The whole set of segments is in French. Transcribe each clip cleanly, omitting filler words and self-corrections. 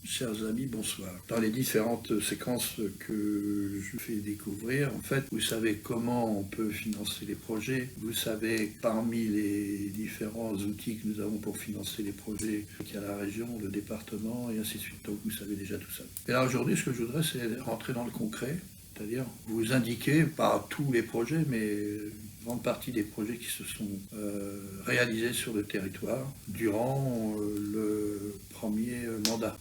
Chers amis, bonsoir. Dans les différentes séquences que je fais découvrir, en fait, vous savez comment on peut financer les projets. Vous savez, parmi les différents outils que nous avons pour financer les projets, qu'il y a la région, le département et ainsi de suite. Donc vous savez déjà tout ça. Et là aujourd'hui, ce que je voudrais, c'est rentrer dans le concret. C'est-à-dire vous indiquer, pas tous les projets, mais une grande partie des projets qui se sont réalisés sur le territoire durant le premier mandat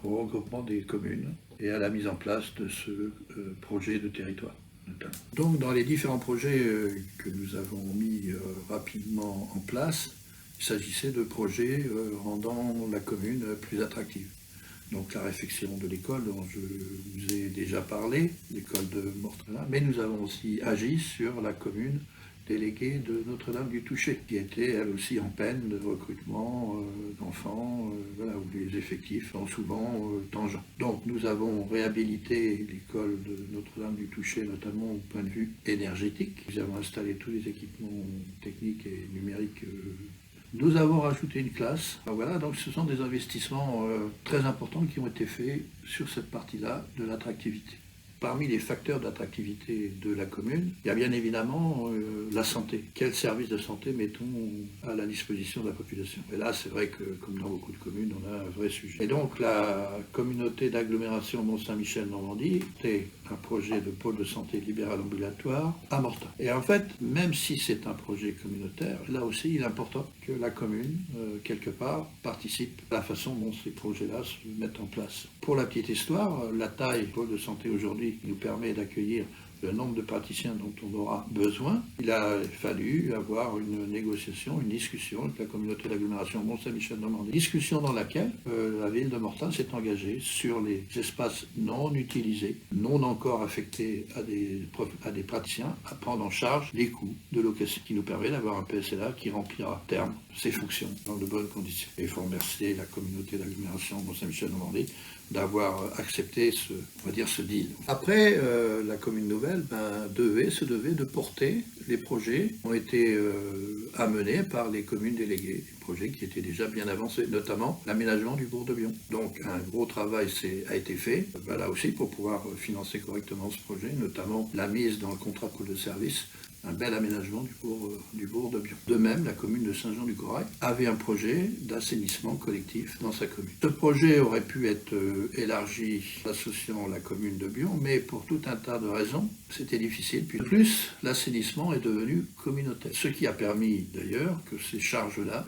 au regroupement des communes et à la mise en place de ce projet de territoire. Donc dans les différents projets que nous avons mis rapidement en place, il s'agissait de projets rendant la commune plus attractive. Donc la réfection de l'école dont je vous ai déjà parlé, l'école de Mortrin, mais nous avons aussi agi sur la commune déléguée de Notre-Dame-du-Toucher, qui était elle aussi en peine de recrutement d'enfants, voilà, où les effectifs sont souvent tangents. Donc nous avons réhabilité l'école de Notre-Dame-du-Toucher, notamment au point de vue énergétique. Nous avons installé tous les équipements techniques et numériques. Nous avons rajouté une classe. Voilà, donc ce sont des investissements très importants qui ont été faits sur cette partie-là de l'attractivité. Parmi les facteurs d'attractivité de la commune, il y a bien évidemment la santé. Quel service de santé mettons à la disposition de la population? Et là, c'est vrai que, comme dans beaucoup de communes, on a un vrai sujet. Et donc, la communauté d'agglomération Mont-Saint-Michel-Normandie était un projet de pôle de santé libéral ambulatoire à Mortain. Et en fait, même si c'est un projet communautaire, là aussi, il est important que la commune, quelque part, participe à la façon dont ces projets-là se mettent en place. Pour la petite histoire, la taille du pôle de santé aujourd'hui nous permet d'accueillir le nombre de praticiens dont on aura besoin. Il a fallu avoir une négociation, une discussion avec la communauté d'agglomération Mont-Saint-Michel-Normandie. Discussion dans laquelle la ville de Mortain s'est engagée sur les espaces non utilisés, non encore affectés à des praticiens, à prendre en charge les coûts de location, qui nous permet d'avoir un PSLA qui remplira à terme ses fonctions dans de bonnes conditions. Et il faut remercier la communauté d'agglomération Mont-Saint-Michel-Normandie d'avoir accepté ce deal. Après, la commune nouvelle se devait de porter les projets qui ont été amenés par les communes déléguées, des projets qui étaient déjà bien avancés, notamment l'aménagement du bourg de Bion. Donc un gros travail a été fait, là aussi pour pouvoir financer correctement ce projet, notamment la mise dans le contrat de pôle de service, un bel aménagement du bourg de Bion. De même, la commune de Saint-Jean-du-Corail avait un projet d'assainissement collectif dans sa commune. Ce projet aurait pu être élargi associant la commune de Bion, mais pour tout un tas de raisons, c'était difficile. Puis de plus, l'assainissement est devenu communautaire, ce qui a permis d'ailleurs que ces charges-là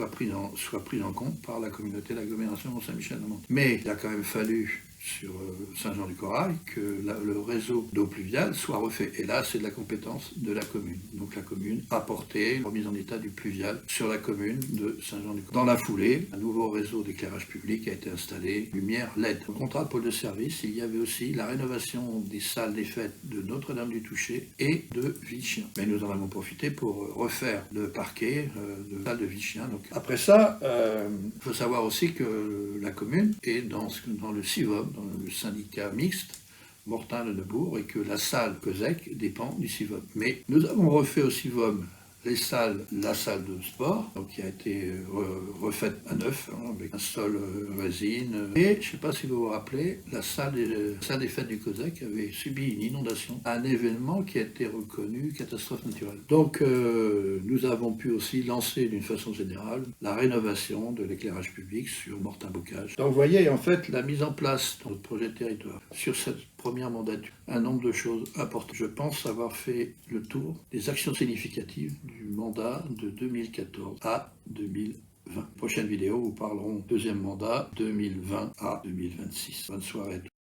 soient prises en compte par la communauté d'agglomération Mont-Saint-Michel-Normandie. Mais il a quand même fallu sur Saint-Jean-du-Corail, que le réseau d'eau pluviale soit refait. Et là, c'est de la compétence de la commune. Donc la commune a porté la remise en état du pluvial sur la commune de Saint-Jean-du-Corail. Dans la foulée, un nouveau réseau d'éclairage public a été installé, lumière LED. Au contrat de pôle de service, il y avait aussi la rénovation des salles des fêtes de Notre-Dame-du-Toucher et de Villechien. Mais nous en avons profité pour refaire le parquet de la salle de Villechien. Donc, après ça, il faut savoir aussi que la commune est dans le CIVOM, dans le syndicat mixte Mortain-le-Neubourg, et que la salle COSEC dépend du CIVOM. Mais nous avons refait au CIVOM la salle de sport, donc qui a été refaite à neuf, avec un sol résine. Et je ne sais pas si vous vous rappelez, la salle des fêtes du COSEC avait subi une inondation, un événement qui a été reconnu catastrophe naturelle. Donc nous avons pu aussi lancer d'une façon générale la rénovation de l'éclairage public sur Mortain-Bocage. Donc vous voyez en fait la mise en place dans notre projet de territoire sur cette première mandature, un nombre de choses importantes. Je pense avoir fait le tour des actions significatives du mandat de 2014 à 2020. Prochaine vidéo, nous parlerons deuxième mandat 2020 à 2026. Bonne soirée à tous.